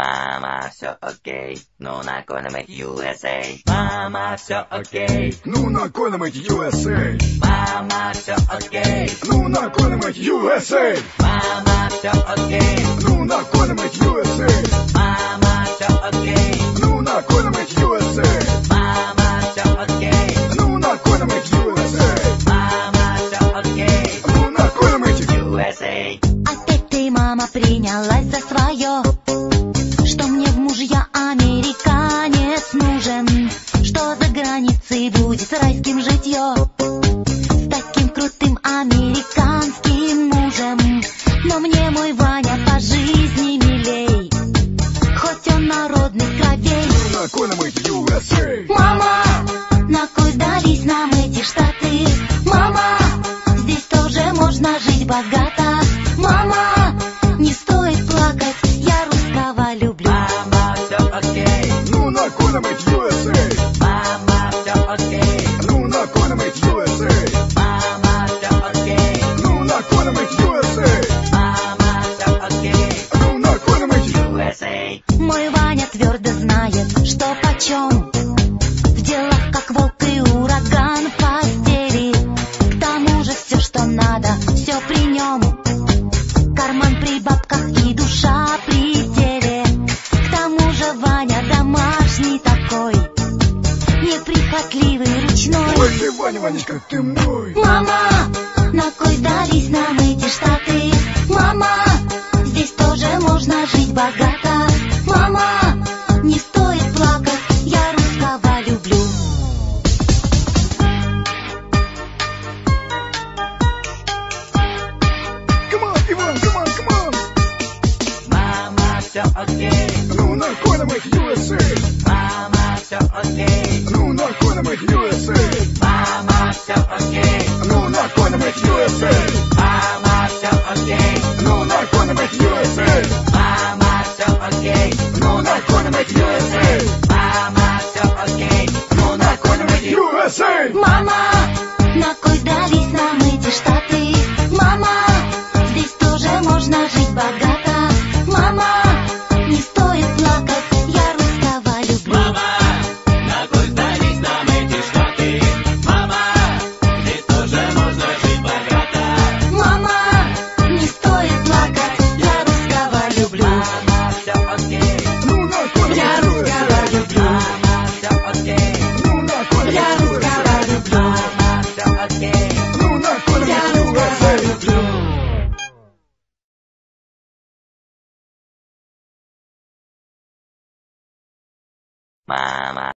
Мама, все окей, ну накормить USA. Мама, все окей, Ну накормить USA. мама, все окей, Ну накормить USA. мама, все окей, Ну накормить USA. мама, все окей, Ну накормить USA. мама, все окей, Ну накормить USA. мама, все окей, Ну накормить. USA. Опять ты, мама, принялась за свое, что мне в мужья американец нужен, что за границей будет с райским житье, с таким крутым американским мужем. Но мне мой Ваня по жизни милей, хоть он народных кровей. Ну накормить USA. Мама, на кой сдались нам эти штаты? Мама, здесь тоже можно жить богато. Мама, не стоит плакать, я русского люблю. Мама, все окей, Ну накормить USA. мама, все окей, Ну накормить USA. мама, все окей, Ну накормить USA. мама, все окей, Ну накормить. USA. Мой Ваня твердо знает, что почем, в делах как волк и ураган в постели. К тому же все, что надо, все при нем. Карман при бабках и душа при теле. К тому же Ваня домашний такой, неприхотливый, ручной. Ой, ты, Ваня, Ванечка, ты мой. Мама, на кой дались нам эти штаты? Мама, здесь тоже можно жить богато. Мама, не стоит плакать, я русского люблю. Come on, Иван, come on, come on. Мама, все окей, Ну накормить USA. мама, все окей, Ну накормить USA. мама, все окей, Ну накормить USA. мама, все окей, Ну накормить USA. мама, все окей, Ну накормить USA. мама, все окей, Ну накормить USA. Мама, на кой дались нам эти штаты? Мама, здесь тоже можно жить богато. Мама, не стоит плакать, я русского люблю. Мама, на кой сдались нам эти штаты? Мама, здесь тоже можно жить богато. Мама, не стоит плакать, я русского люблю. Мама, все окей, Ну накормить Я русского USA. люблю. мама, все окей, Ну накормить Я русского USA. люблю. мама, все окей, Ну накормить Я русского USA. люблю. мама.